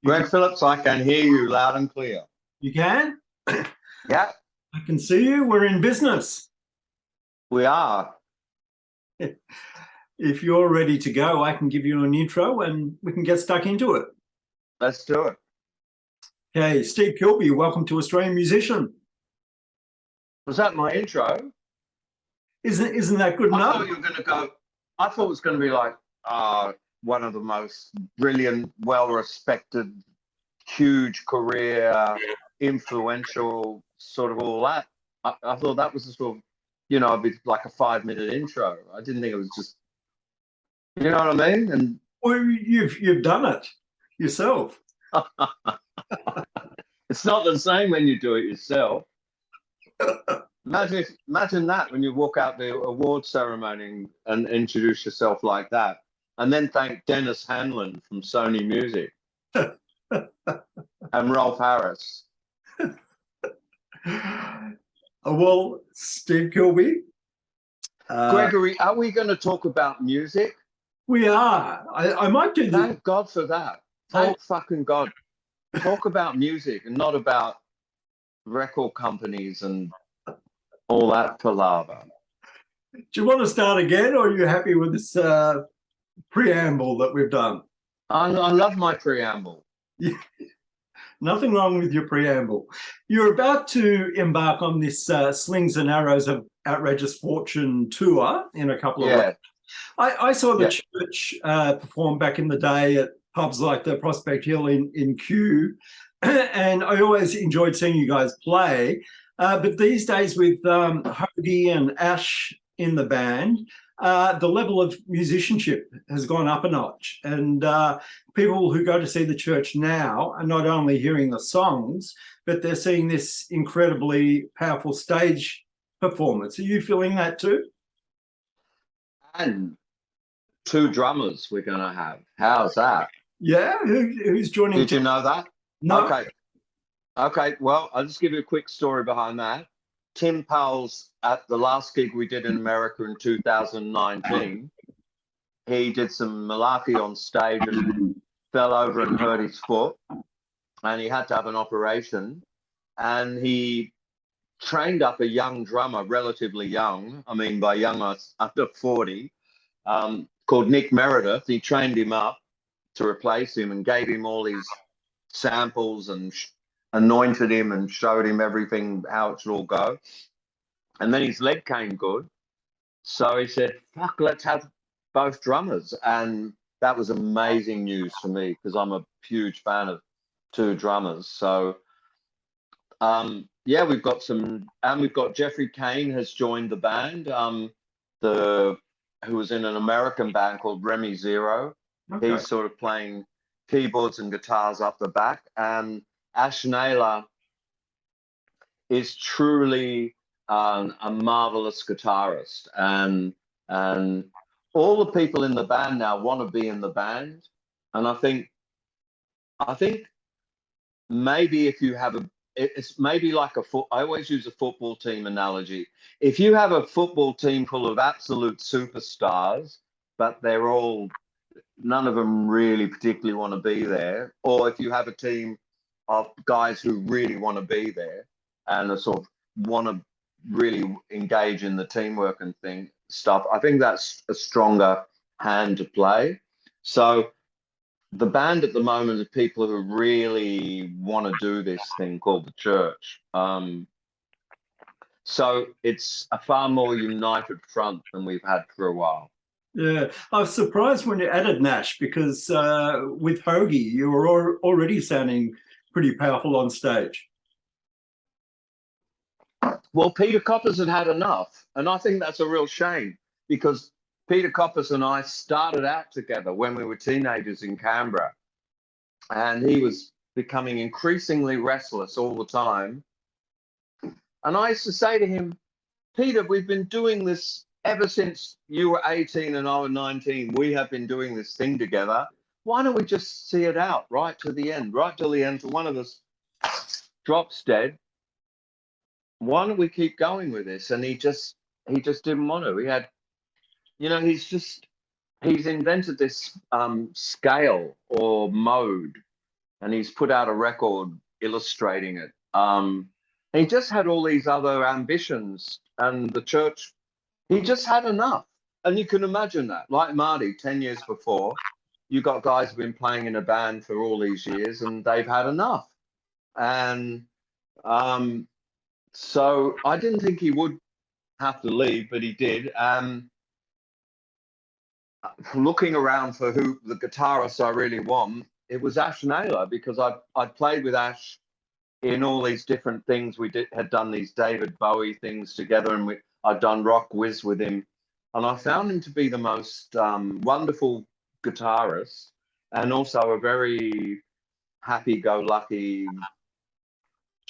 You Greg Phillips, I can hear you loud and clear. you can? Yeah, I can see you. We're in business. we are. If you're ready to go, I can give you an intro and we can get stuck into it. Let's do it. Okay, Steve Kilbey, welcome to Australian Musician. Was that my intro? Isn't that good I enough? thought you were going to go. I thought it was going to be like one of the most brilliant, well-respected, huge career, influential, sort of all that. I thought that was a sort of, a bit like a 5-minute intro. I didn't think it was just, you know what I mean? And Well, you've done it yourself. it's not the same when you do it yourself. Imagine that when you walk out the award ceremony and introduce yourself like that, and then thank Dennis Hanlon from Sony Music and Rolf Harris. Well, Steve Kilbey. Gregory, are we going to talk about music? We are. I might do Thank God for that. Thank fucking God. Talk about music and not about record companies and all that palaver. Do you want to start again, or are you happy with this preamble that we've done? I love my preamble. Nothing wrong with your preamble. You're about to embark on this Slings and Arrows of Outrageous Fortune tour in a couple of weeks. I saw the church perform back in the day at pubs like the Prospect Hill in Kew, and I always enjoyed seeing you guys play. But these days with Hoagie and Ash in the band, the level of musicianship has gone up a notch. And people who go to see the church now are not only hearing the songs, but they're seeing this incredibly powerful stage performance. Are you feeling that too? And 2 drummers we're going to have. How's that? Yeah, who's joining? Did you know that? No. Okay, well, I'll just give you a quick story behind that. Tim Powell's at the last gig we did in America in 2019. He did some malarkey on stage and fell over and hurt his foot, and he had to have an operation. And he trained up a young drummer, relatively young, I mean by young, under 40, called Nick Meredith. He trained him up to replace him and gave him all these samples and anointed him and showed him everything, how it should all go. And then his leg came good. So he said, fuck, let's have both drummers. And that was amazing news for me because I'm a huge fan of 2 drummers. So, yeah, we've got Jeffrey Kane has joined the band, who was in an American band called Remy Zero. Okay. He's sort of playing keyboards and guitars up the back. And Ash Naylor is truly a marvelous guitarist, and all the people in the band now want to be in the band. And I think maybe if you have it's maybe like I always use a football team analogy. If you have a football team full of absolute superstars, but none of them really particularly want to be there, or if you have a team of guys who really want to be there and are sort of want to really engage in the teamwork and stuff, I think that's a stronger hand to play. So the band at the moment is people who really want to do this thing called the church. So it's a far more united front than we've had for a while. Yeah, I was surprised when you added Nash because with Hoagie, you were already sounding pretty powerful on stage. Well, Peter Coppers had enough, and I think that's a real shame because Peter Coppers and I started out together when we were teenagers in Canberra, and he was becoming increasingly restless all the time. And I used to say to him, Peter, we've been doing this ever since you were 18 and I was 19. We have been doing this thing together. Why don't we just see it out right to the end, right till the end, till one of us drops dead? Why don't we keep going with this? And he just didn't want to. He had, he's invented this scale or mode, and he's put out a record illustrating it. He just had all these other ambitions, and the church, he just had enough. And you can imagine that, like Marty, 10 years before, you got guys who've been playing in a band for all these years, and they've had enough. And so I didn't think he would have to leave, but he did. Looking around for who the guitarist I really want, it was Ash Naylor, because I'd played with Ash in all these different things. We had done these David Bowie things together, and I'd done Rock Whiz with him, and I found him to be the most wonderful guitarist, and also a very happy-go-lucky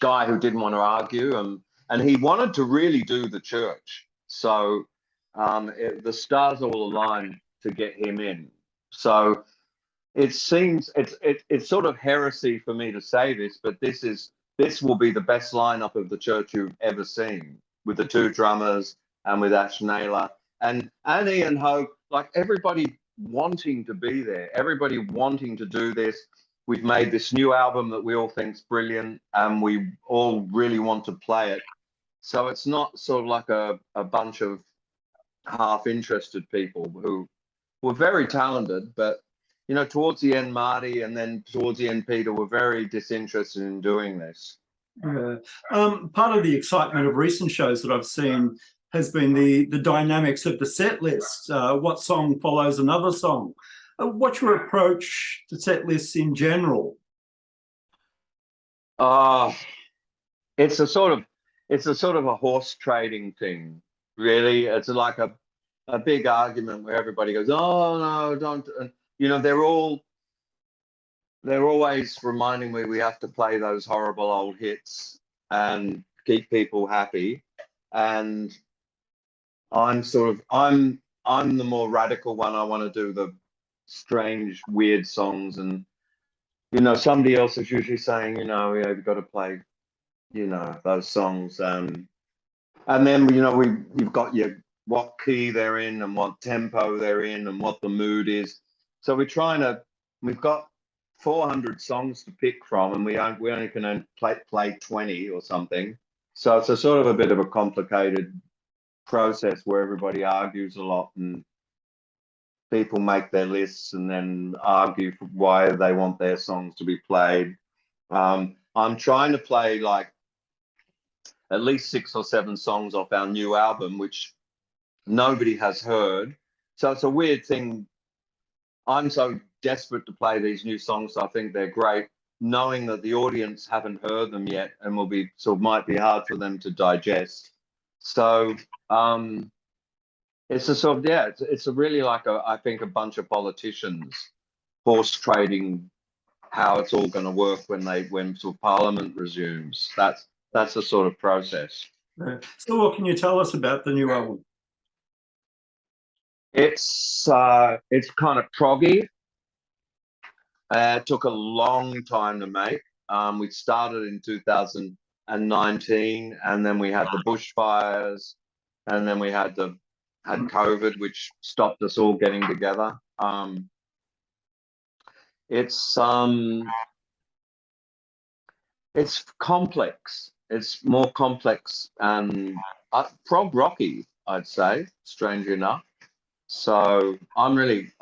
guy who didn't want to argue, and he wanted to really do the church. So the stars all aligned to get him in. So it seems it's sort of heresy for me to say this, but this will be the best lineup of the church you've ever seen, with the two drummers and with Ash Naylor and Ian Hope, like everybody wanting to be there, everybody wanting to do this. We've made this new album that we all think's brilliant, and we all really want to play it. So it's not sort of like a bunch of half-interested people who were very talented, but you know, towards the end, Marty, and then towards the end, Peter, were very disinterested in doing this. Part of the excitement of recent shows that I've seen has been the dynamics of the set list. What song follows another song? What's your approach to set lists in general? It's a sort of a horse trading thing, really. It's like a big argument where everybody goes, "Oh no, don't." And, you know, they're always reminding me we have to play those horrible old hits and keep people happy. And I'm the more radical one. I want to do the strange, weird songs, and you know, somebody else is usually saying, you know, yeah, you've got to play, you know, those songs. And then, you know, you've got what key they're in and what tempo they're in and what the mood is. So we've got 400 songs to pick from, and we only can play 20 or something. So it's a sort of a bit of a complicated process where everybody argues a lot, and people make their lists and then argue for why they want their songs to be played. I'm trying to play like at least 6 or 7 songs off our new album, which nobody has heard. So it's a weird thing. I'm so desperate to play these new songs. I think they're great, knowing that the audience haven't heard them yet and might be hard for them to digest. So it's a sort of, it's a really like I think a bunch of politicians horse trading how it's all going to work when sort of Parliament resumes. That's the sort of process. So what can you tell us about the new album? It's kind of proggy. It took a long time to make. We started in 2019, and then we had the bushfires, and then we had COVID, which stopped us all getting together. It's complex. It's more complex and prog rocky, I'd say, strangely enough. So I'm really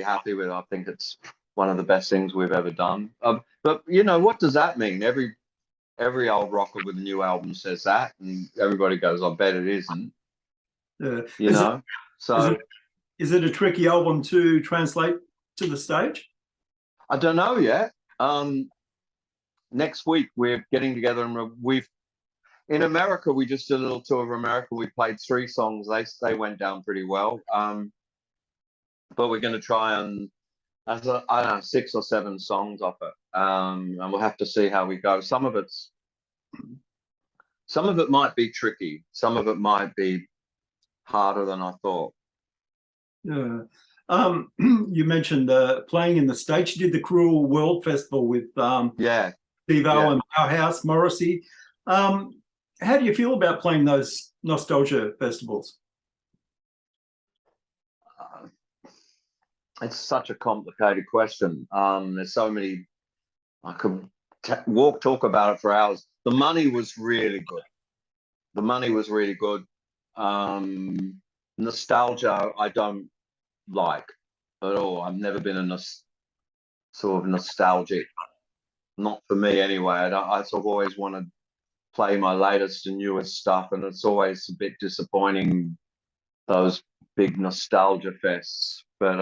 happy with it. I think it's one of the best things we've ever done. But you know, what does that mean? Every old rocker with a new album says that, and everybody goes, "I bet it isn't." You know. Is it a tricky album to translate to the stage? I don't know yet. Next week we're getting together, and in America we just did a little tour of America. We played 3 songs. They went down pretty well. But we're going to try and, I don't know, 6 or 7 songs off it, and we'll have to see how we go. Some of it might be tricky. Some of it might be harder than I thought. Yeah. You mentioned playing in the States. You did the Cruel World Festival with Steve O and Powerhouse, Morrissey. How do you feel about playing those nostalgia festivals? It's such a complicated question. There's so many I could talk about it for hours. The money was really good. The money was really good. Nostalgia, I don't like at all. I've never been a sort of nostalgic, not for me anyway. I sort of always want to play my latest and newest stuff, and it's always a bit disappointing, those big nostalgia fests. But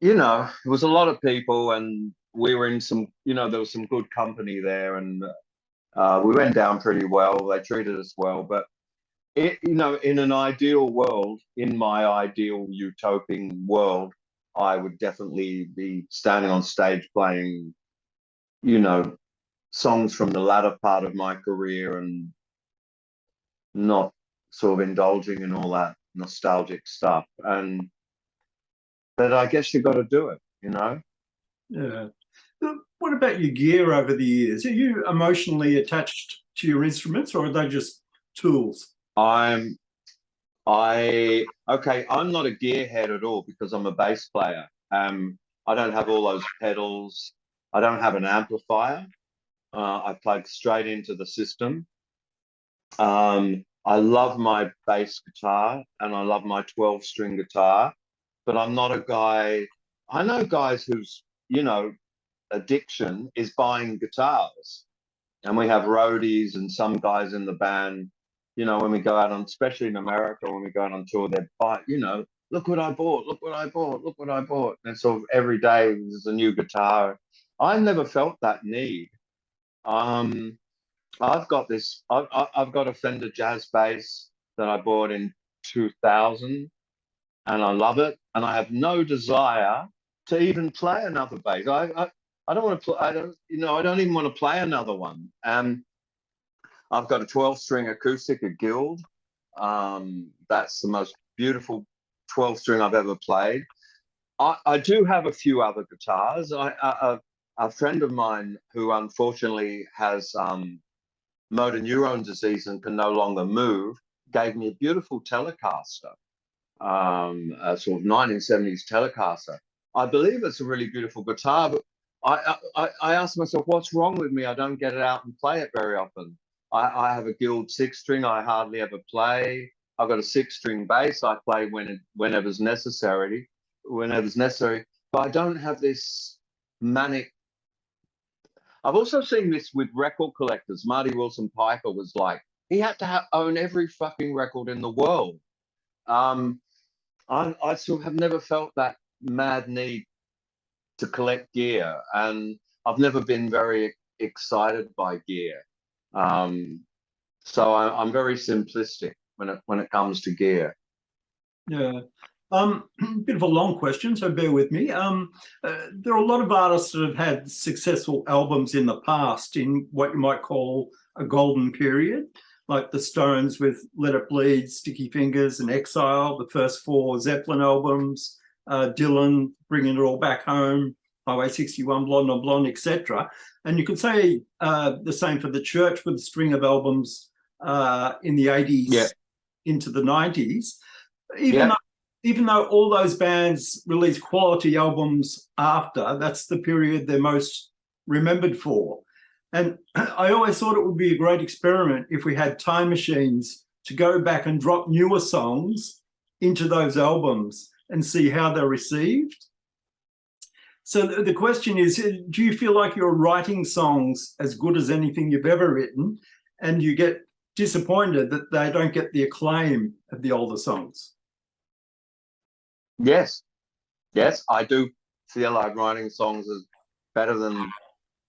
you know, it was a lot of people, and we were in some, you know, there was some good company there, and we went down pretty well. They treated us well, but it, you know, in an ideal world, in my ideal utopian world, I would definitely be standing on stage playing, you know, songs from the latter part of my career, and not sort of indulging in all that nostalgic stuff. And but I guess you've got to do it, you know. Yeah. What about your gear over the years? Are you emotionally attached to your instruments, or are they just tools? Okay, I'm not a gearhead at all because I'm a bass player. I don't have all those pedals. I don't have an amplifier. I plug straight into the system. I love my bass guitar and I love my 12-string guitar, but I'm not a guy. I know guys whose, you know, addiction is buying guitars, and we have roadies and some guys in the band, you know, when we go out on, especially in America, when we go out on tour, they buy, you know, look what I bought, look what I bought, look what I bought. And sort of every day there's a new guitar. I never felt that need. I've got this, I've got a Fender Jazz bass that I bought in 2000, and I love it. And I have no desire to even play another bass. I don't want to play, I don't, you know, I don't even want to play another one. I've got a 12-string acoustic, a Guild. That's the most beautiful 12-string I've ever played. I do have a few other guitars. A friend of mine who unfortunately has motor neuron disease and can no longer move gave me a beautiful Telecaster, a sort of 1970s Telecaster. I believe it's a really beautiful guitar, but I asked myself, what's wrong with me? I don't get it out and play it very often. I have a Guild 6-string I hardly ever play. I've got a 6-string bass I play whenever's necessary, but I don't have this manic. I've also seen this with record collectors. Marty Wilson Piper was like, he had to own every fucking record in the world. I sort of have never felt that mad need to collect gear, and I've never been very excited by gear. So I'm very simplistic when it comes to gear. Yeah. Bit of a long question, so bear with me. There are a lot of artists that have had successful albums in the past in what you might call a golden period, like the Stones with Let It Bleed, Sticky Fingers and Exile, the first 4 Zeppelin albums, Dylan, Bringing It All Back Home, Highway 61, Blonde on Blonde, etc. And you could say the same for the Church with a string of albums in the 80s into the 90s. Even though all those bands released quality albums after, that's the period they're most remembered for. And I always thought it would be a great experiment if we had time machines to go back and drop newer songs into those albums and see how they're received. So the question is, do you feel like you're writing songs as good as anything you've ever written, and you get disappointed that they don't get the acclaim of the older songs? Yes, I do feel like writing songs is better than,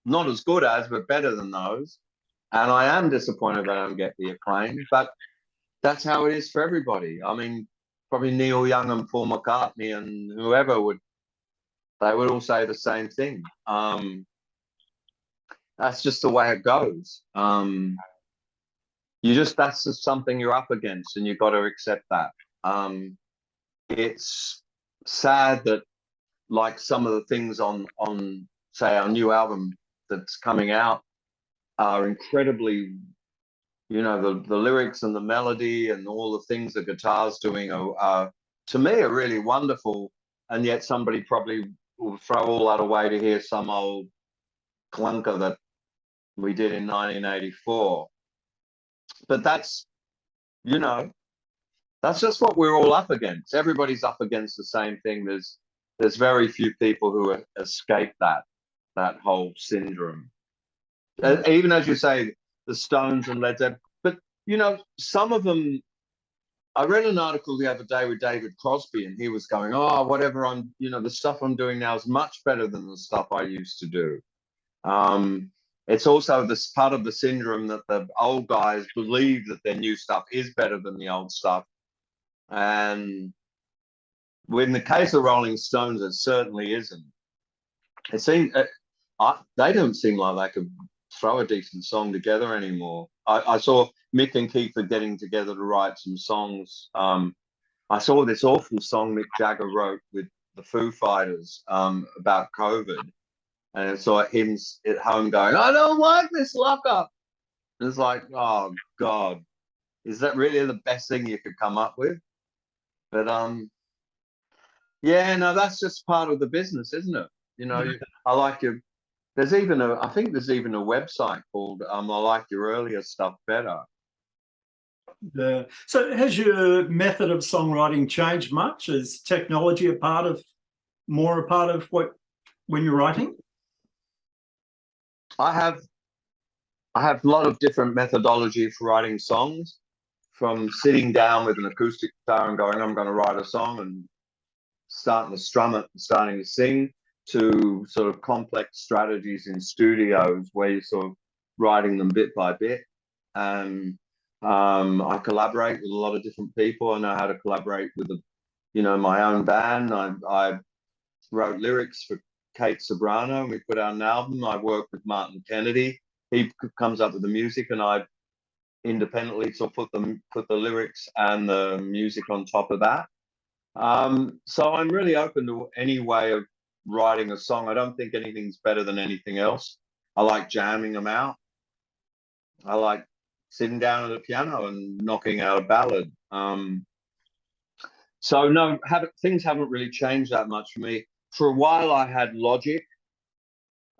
not as good as, but better than those. And I am disappointed that I don't get the acclaim, but that's how it is for everybody. I mean, probably Neil Young and Paul McCartney and whoever they would all say the same thing. That's just the way it goes. That's just something you're up against, and you've got to accept that. It's sad that, like, some of the things on say our new album that's coming out are incredibly, you know, the lyrics and the melody and all the things the guitar's doing are to me are really wonderful, and yet somebody probably we'll throw all that away to hear some old clunker that we did in 1984. But that's, you know, that's just what we're all up against. Everybody's up against the same thing. There's very few people who escape that whole syndrome. Even as you say, the Stones and Led Zeppelin. But, you know, some of them, I read an article the other day with David Crosby, and he was going, oh, whatever the stuff I'm doing now is much better than the stuff I used to do. It's also this part of the syndrome that the old guys believe that their new stuff is better than the old stuff. And in the case of Rolling Stones, it certainly isn't. It seems they don't seem like they could throw a decent song together anymore. I saw Mick and Keith are getting together to write some songs. I saw this awful song Mick Jagger wrote with the Foo Fighters about COVID. And I saw him at home going, I don't like this lockup. And it's like, oh, God, is that really the best thing you could come up with? But, yeah, no, that's just part of the business, isn't it? You know, I like your, I think there's even a website called I Like Your Earlier Stuff Better. So has your method of songwriting changed much? Is technology more a part of when you're writing? I have a lot of different methodology for writing songs, from sitting down with an acoustic guitar and going, I'm going to write a song, and starting to strum it and starting to sing, to sort of complex strategies in studios where you're sort of writing them bit by bit. And I collaborate with a lot of different people. I know how to collaborate with my own band. I wrote lyrics for Kate Sobrano, and we put out an album. I work with Martin Kennedy. He comes up with the music, and I independently sort of put the lyrics and the music on top of that. So I'm really open to any way of writing a song. I don't think anything's better than anything else. I like jamming them out. I like sitting down at the piano and knocking out a ballad. So no, things haven't really changed that much for me. For a while, I had Logic,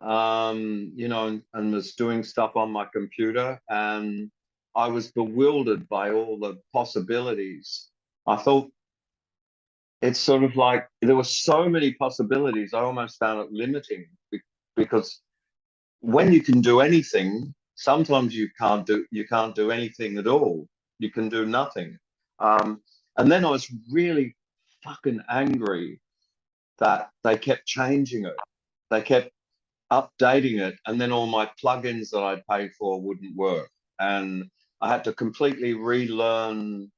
and was doing stuff on my computer, and I was bewildered by all the possibilities. I thought it's sort of like there were so many possibilities. I almost found it limiting, because when you can do anything, sometimes you can't do anything at all. You can do nothing. And then I was really fucking angry that they kept changing it. They kept updating it, and then all my plugins that I'd paid for wouldn't work. And I had to completely relearn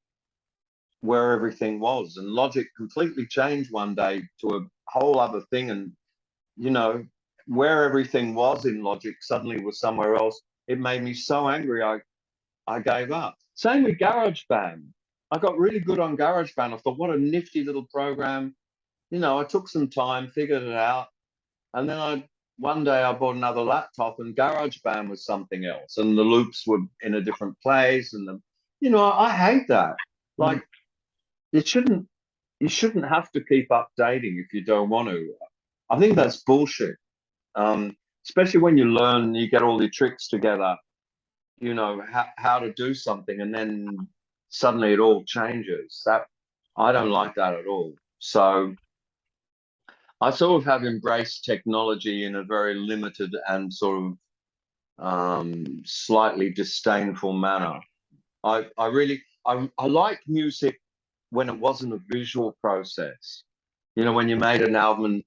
where everything was. And Logic completely changed one day to a whole other thing. And, where everything was in Logic suddenly was somewhere else. It made me so angry, I gave up. Same with GarageBand. I got really good on GarageBand. I thought, what a nifty little program. I took some time, figured it out. And then one day I bought another laptop, and GarageBand was something else. And the loops were in a different place. And I hate that. Like, you shouldn't have to keep updating if you don't want to. I think that's bullshit. Especially when you learn, you get all the tricks together, how to do something, and then suddenly it all changes. That I don't like that at all. So I sort of have embraced technology in a very limited and sort of slightly disdainful manner. I like music when it wasn't a visual process. When you made an album and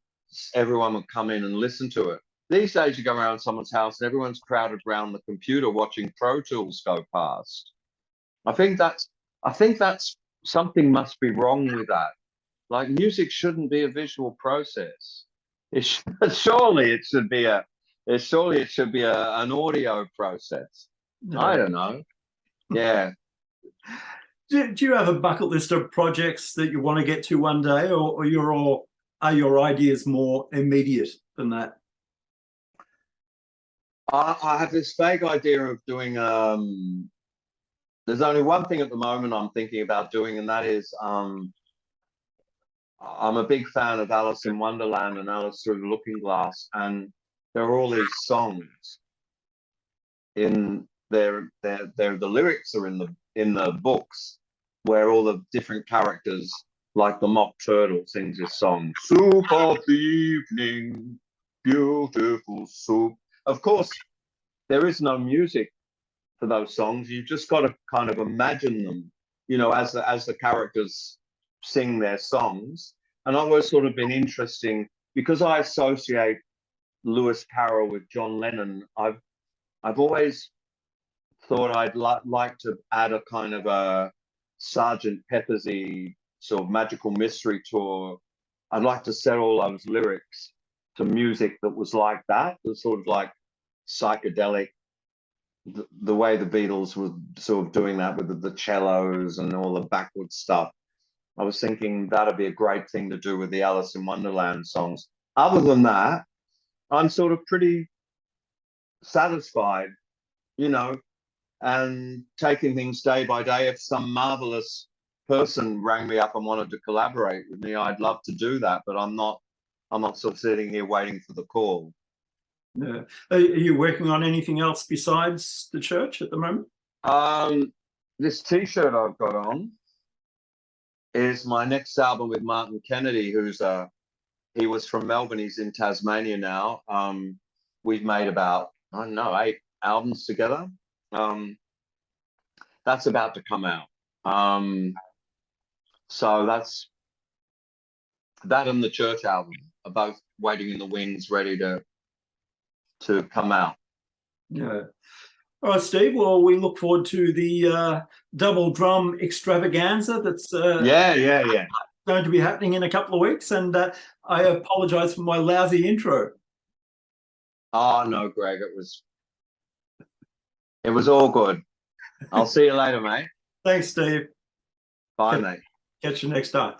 everyone would come in and listen to it. These days you go around someone's house and everyone's crowded around the computer watching Pro Tools go past. I think that's something must be wrong with that. Like, music shouldn't be a visual process. Surely it should be an audio process. No. I don't know. Yeah. Do you have a bucket list of projects that you want to get to one day, or are your ideas more immediate than that? I have this vague idea of doing. There's only one thing at the moment I'm thinking about doing, and that is I'm a big fan of Alice in Wonderland and Alice Through the Looking Glass, and there are all these songs in there. The lyrics are in the books, where all the different characters, like the Mock Turtle, sings this song, "Soup of the evening, beautiful soup." Of course, there is no music for those songs. You've just got to kind of imagine them, as the characters sing their songs. And I've always sort of been interesting, because I associate Lewis Carroll with John Lennon. I've always thought I'd like to add a kind of a Sergeant Peppersy sort of magical mystery tour. I'd like to set all those lyrics to music that was like that, the sort of like psychedelic, the way the Beatles were sort of doing that with the cellos and all the backward stuff. I was thinking that'd be a great thing to do with the Alice in Wonderland songs. Other than that, I'm sort of pretty satisfied, and taking things day by day. If some marvelous person rang me up and wanted to collaborate with me, I'd love to do that, but I'm not sort of sitting here waiting for the call. Yeah. Are you working on anything else besides the church at the moment? This T-shirt I've got on is my next album with Martin Kennedy, he was from Melbourne. He's in Tasmania now. We've made about, I don't know, 8 albums together. That's about to come out. So that's that, and the church album are both waiting in the wings, ready to come out. Yeah. All right, Steve. Well, we look forward to the double drum extravaganza that's going to be happening in a couple of weeks. And I apologize for my lousy intro. Oh no, Greg, it was all good. I'll see you later, mate. Thanks, Steve. Bye, mate. Catch you next time.